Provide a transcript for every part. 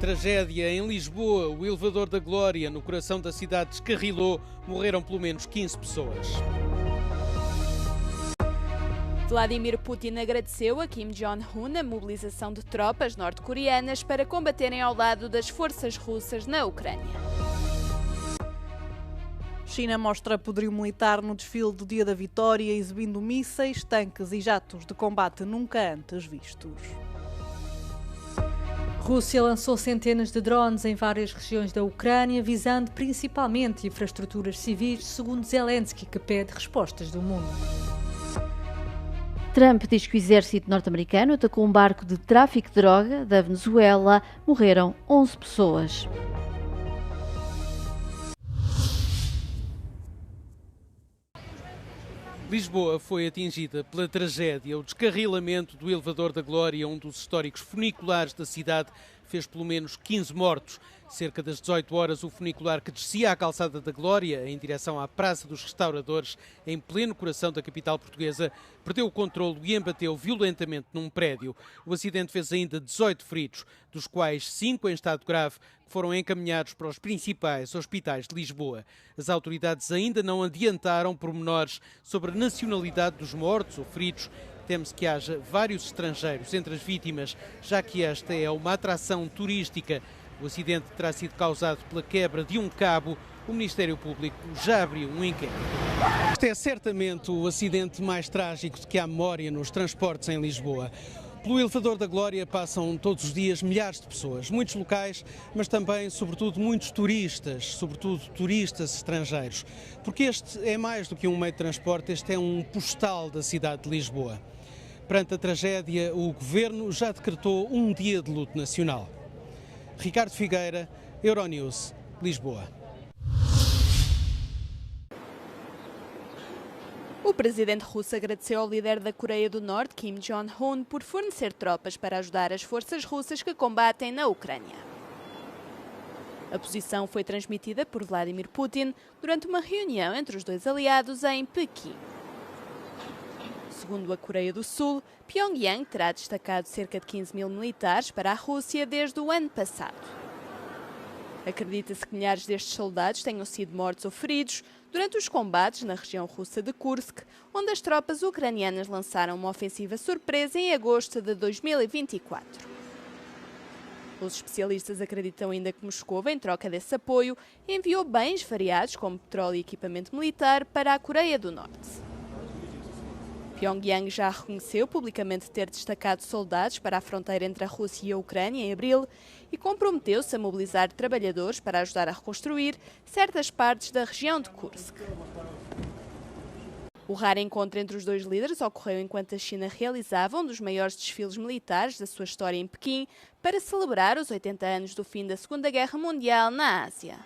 Tragédia em Lisboa. O elevador da Glória, no coração da cidade, descarrilou. Morreram pelo menos 15 pessoas. Vladimir Putin agradeceu a Kim Jong-un a mobilização de tropas norte-coreanas para combaterem ao lado das forças russas na Ucrânia. China mostra poderio militar no desfile do Dia da Vitória, exibindo mísseis, tanques e jatos de combate nunca antes vistos. Rússia lançou centenas de drones em várias regiões da Ucrânia, visando principalmente infraestruturas civis, segundo Zelensky, que pede respostas do mundo. Trump diz que o exército norte-americano atacou um barco de tráfico de droga da Venezuela. Morreram 11 pessoas. Lisboa foi atingida pela tragédia. O descarrilamento do elevador da Glória, um dos históricos funiculares da cidade, fez pelo menos 15 mortos. Cerca das 18 horas, o funicular que descia à calçada da Glória, em direção à Praça dos Restauradores, em pleno coração da capital portuguesa, perdeu o controlo e embateu violentamente num prédio. O acidente fez ainda 18 feridos, dos quais 5 em estado grave, que foram encaminhados para os principais hospitais de Lisboa. As autoridades ainda não adiantaram pormenores sobre a nacionalidade dos mortos ou feridos. Teme-se que haja vários estrangeiros entre as vítimas, já que esta é uma atração turística. O acidente terá sido causado pela quebra de um cabo. O Ministério Público já abriu um inquérito. Este é certamente o acidente mais trágico de que há memória nos transportes em Lisboa. Pelo elevador da Glória passam todos os dias milhares de pessoas, muitos locais, mas também, sobretudo, muitos turistas, sobretudo turistas estrangeiros. Porque este é mais do que um meio de transporte, este é um postal da cidade de Lisboa. Perante a tragédia, o Governo já decretou um dia de luto nacional. Ricardo Figueira, Euronews, Lisboa. O presidente russo agradeceu ao líder da Coreia do Norte, Kim Jong-un, por fornecer tropas para ajudar as forças russas que combatem na Ucrânia. A posição foi transmitida por Vladimir Putin durante uma reunião entre os dois aliados em Pequim. Segundo a Coreia do Sul, Pyongyang terá destacado cerca de 15 mil militares para a Rússia desde o ano passado. Acredita-se que milhares destes soldados tenham sido mortos ou feridos durante os combates na região russa de Kursk, onde as tropas ucranianas lançaram uma ofensiva surpresa em agosto de 2024. Os especialistas acreditam ainda que Moscou, em troca desse apoio, enviou bens variados como petróleo e equipamento militar para a Coreia do Norte. Pyongyang já reconheceu publicamente ter destacado soldados para a fronteira entre a Rússia e a Ucrânia em abril e comprometeu-se a mobilizar trabalhadores para ajudar a reconstruir certas partes da região de Kursk. O raro encontro entre os dois líderes ocorreu enquanto a China realizava um dos maiores desfiles militares da sua história em Pequim para celebrar os 80 anos do fim da Segunda Guerra Mundial na Ásia.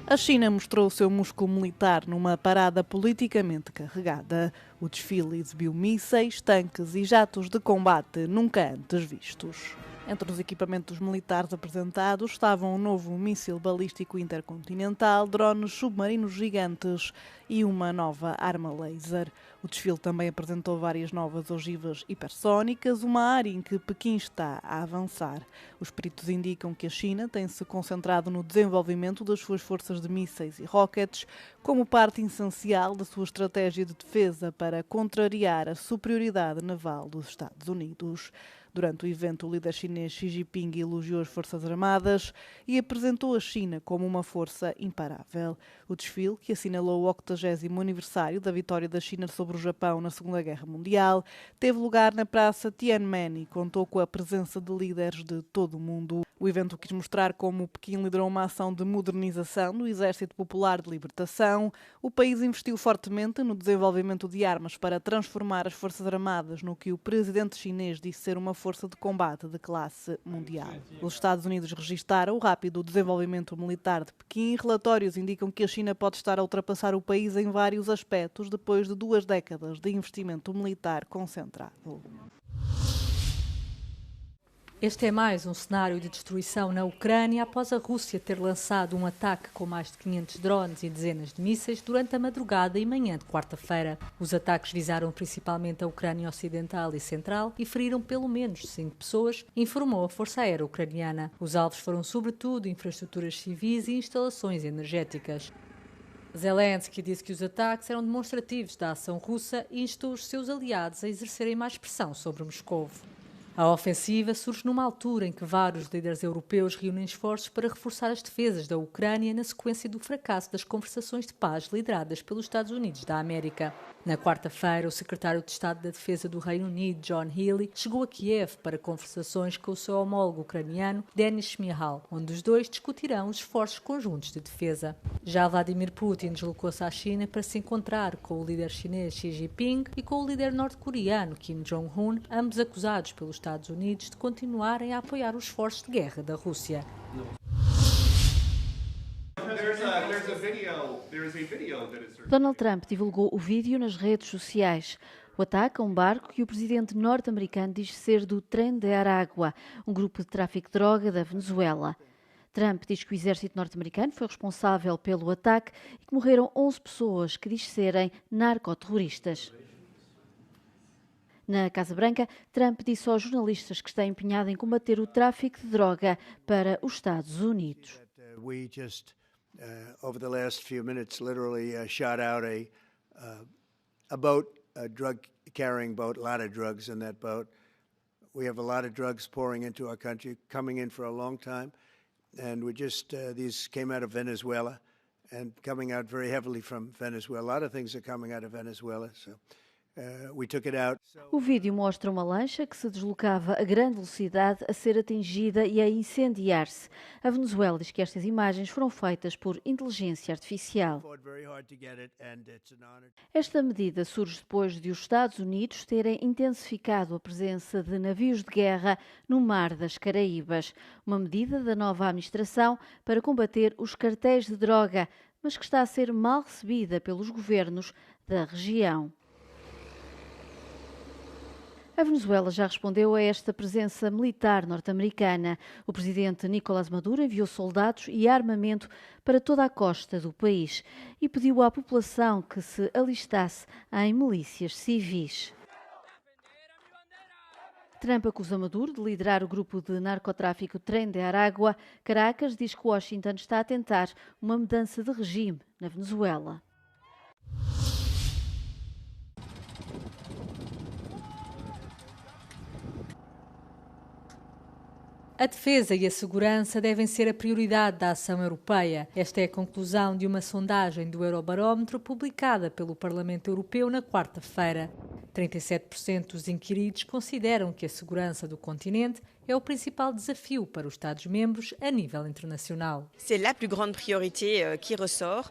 A China mostrou o seu músculo militar numa parada politicamente carregada. O desfile exibiu mísseis, tanques e jatos de combate nunca antes vistos. Entre os equipamentos militares apresentados estavam um novo míssil balístico intercontinental, drones submarinos gigantes e uma nova arma laser. O desfile também apresentou várias novas ogivas hipersónicas, uma área em que Pequim está a avançar. Os peritos indicam que a China tem-se concentrado no desenvolvimento das suas forças de mísseis e rockets como parte essencial da sua estratégia de defesa para contrariar a superioridade naval dos Estados Unidos. Durante o evento, o líder chinês Xi Jinping elogiou as Forças Armadas e apresentou a China como uma força imparável. O desfile, que assinalou o 80º aniversário da vitória da China sobre o Japão na Segunda Guerra Mundial, teve lugar na Praça Tiananmen e contou com a presença de líderes de todo o mundo. O evento quis mostrar como Pequim liderou uma ação de modernização do Exército Popular de Libertação. O país investiu fortemente no desenvolvimento de armas para transformar as Forças Armadas no que o presidente chinês disse ser uma força de combate de classe mundial. Os Estados Unidos registaram o rápido desenvolvimento militar de Pequim e relatórios indicam que a China pode estar a ultrapassar o país em vários aspectos depois de 2 décadas de investimento militar concentrado. Este é mais um cenário de destruição na Ucrânia após a Rússia ter lançado um ataque com mais de 500 drones e dezenas de mísseis durante a madrugada e manhã de quarta-feira. Os ataques visaram principalmente a Ucrânia Ocidental e Central e feriram pelo menos 5 pessoas, informou a Força Aérea Ucraniana. Os alvos foram sobretudo infraestruturas civis e instalações energéticas. Zelensky disse que os ataques eram demonstrativos da ação russa e instou os seus aliados a exercerem mais pressão sobre Moscovo. A ofensiva surge numa altura em que vários líderes europeus reúnem esforços para reforçar as defesas da Ucrânia na sequência do fracasso das conversações de paz lideradas pelos Estados Unidos da América. Na quarta-feira, o secretário de Estado da Defesa do Reino Unido, John Healey, chegou a Kiev para conversações com o seu homólogo ucraniano, Denis Shmyhal, onde os dois discutirão os esforços conjuntos de defesa. Já Vladimir Putin deslocou-se à China para se encontrar com o líder chinês Xi Jinping e com o líder norte-coreano Kim Jong-un, ambos acusados pelos Estados Unidos de continuarem a apoiar os esforços de guerra da Rússia. Donald Trump divulgou o vídeo nas redes sociais. O ataque a um barco que o presidente norte-americano diz ser do Tren de Aragua, um grupo de tráfico de droga da Venezuela. Trump diz que o exército norte-americano foi responsável pelo ataque e que morreram 11 pessoas que diz serem narcoterroristas. Na Casa Branca, Trump disse aos jornalistas que está empenhado em combater o tráfico de droga para os Estados Unidos. Over the last few minutes, literally shot out a boat, a drug-carrying boat, a lot of drugs in that boat. We have a lot of drugs pouring into our country, coming in for a long time, and these came out of Venezuela and coming out very heavily from Venezuela. A lot of things are coming out of Venezuela, so we took it out. O vídeo mostra uma lancha que se deslocava a grande velocidade a ser atingida e a incendiar-se. A Venezuela diz que estas imagens foram feitas por inteligência artificial. Esta medida surge depois de os Estados Unidos terem intensificado a presença de navios de guerra no Mar das Caraíbas. Uma medida da nova administração para combater os cartéis de droga, mas que está a ser mal recebida pelos governos da região. A Venezuela já respondeu a esta presença militar norte-americana. O presidente Nicolás Maduro enviou soldados e armamento para toda a costa do país e pediu à população que se alistasse em milícias civis. Trump acusa Maduro de liderar o grupo de narcotráfico Tren de Aragua. Caracas diz que Washington está a tentar uma mudança de regime na Venezuela. A defesa e a segurança devem ser a prioridade da ação europeia. Esta é a conclusão de uma sondagem do Eurobarómetro publicada pelo Parlamento Europeu na quarta-feira. 37% dos inquiridos consideram que a segurança do continente é o principal desafio para os Estados-membros a nível internacional. C'est la plus grande priorité qui ressort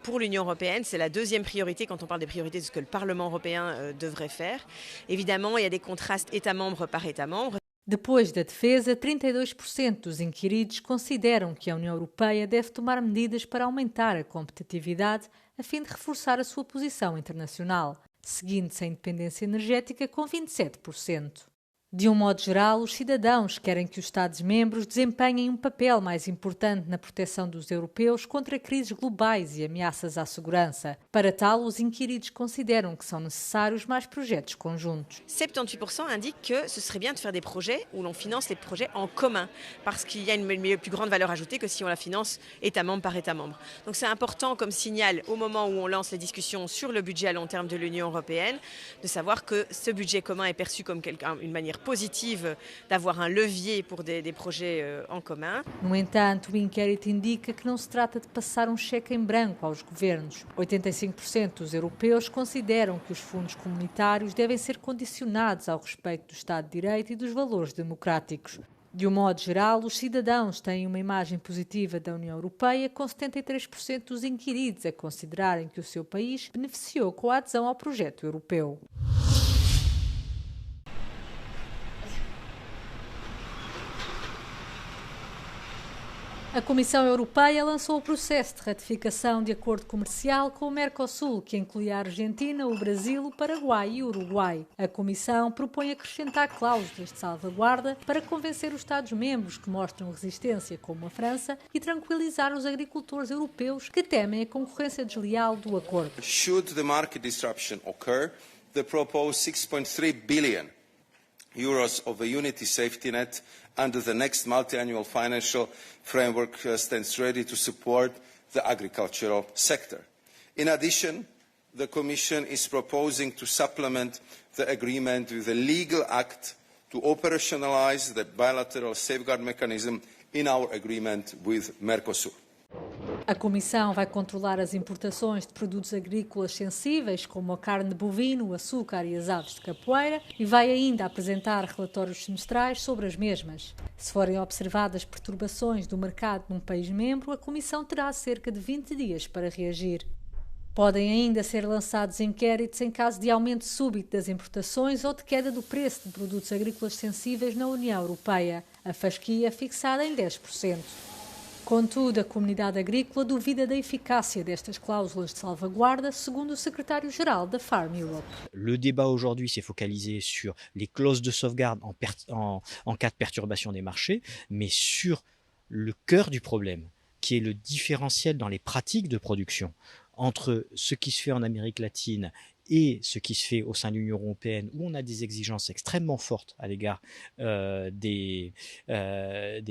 pour l'Union européenne. C'est la deuxième priorité quand on parle des priorités de ce que le Parlement européen devrait faire. Évidemment, il y a des contrastes État membre par État membre. Depois da defesa, 32% dos inquiridos consideram que a União Europeia deve tomar medidas para aumentar a competitividade a fim de reforçar a sua posição internacional, seguindo-se a independência energética com 27%. De um modo geral, os cidadãos querem que os Estados-membros desempenhem um papel mais importante na proteção dos europeus contra crises globais e ameaças à segurança. Para tal, os inquiridos consideram que são necessários mais projetos conjuntos. 78% indiquent que ce serait bien de faire des projets où l'on finance les projets en commun, parce qu'il y a une plus grande valeur ajoutée que si on la finance État membre par État membre. Donc c'est important comme signal au moment où on lance les discussions sur le budget à long terme de l'Union européenne, de savoir que ce budget commun est perçu comme une manière positive d'avoir un levier pour des projets en commun. No entanto, o inquérito indica que não se trata de passar um cheque em branco aos governos. 85% dos europeus consideram que os fundos comunitários devem ser condicionados ao respeito do Estado de Direito e dos valores democráticos. De um modo geral, os cidadãos têm uma imagem positiva da União Europeia, com 73% dos inquiridos a considerarem que o seu país beneficiou com a adesão ao projeto europeu. A Comissão Europeia lançou o processo de ratificação de acordo comercial com o Mercosul, que inclui a Argentina, o Brasil, o Paraguai e o Uruguai. A Comissão propõe acrescentar cláusulas de salvaguarda para convencer os Estados-membros que mostram resistência, como a França, e tranquilizar os agricultores europeus que temem a concorrência desleal do acordo. Should the market disruption occur, the proposed 6.3 billion euros of a unity safety net under the next multi-annual financial framework stands ready to support the agricultural sector. In addition, the Commission is proposing to supplement the agreement with a legal act to operationalise the bilateral safeguard mechanism in our agreement with Mercosur. A Comissão vai controlar as importações de produtos agrícolas sensíveis, como a carne de bovino, o açúcar e as aves de capoeira, e vai ainda apresentar relatórios semestrais sobre as mesmas. Se forem observadas perturbações do mercado num país-membro, a Comissão terá cerca de 20 dias para reagir. Podem ainda ser lançados inquéritos em caso de aumento súbito das importações ou de queda do preço de produtos agrícolas sensíveis na União Europeia, a fasquia fixada em 10%. Contudo, a comunidade agrícola duvida da eficácia destas cláusulas de salvaguarda, segundo o secretário-geral da Farm Europe. Le débat aujourd'hui s'est focalisé sur les clauses de sauvegarde en cas de perturbation des marchés, mais sur le cœur du problème, qui est le différentiel dans les pratiques de production entre ce qui se fait en Amérique latine et ce qui se fait au sein de l'Union européenne, où on a des exigences extrêmement fortes à l'égard des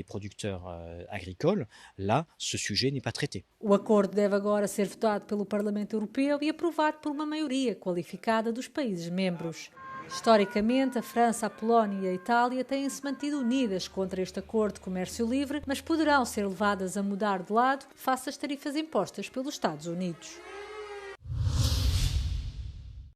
producteurs agricoles, là, ce sujet n'est pas traité. O acordo deve agora ser votado pelo Parlamento Europeu e aprovado por uma maioria qualificada dos países membros. Historicamente, a França, a Polónia e a Itália têm-se mantido unidas contra este acordo de comércio livre, mas poderão ser levadas a mudar de lado face às tarifas impostas pelos Estados Unidos.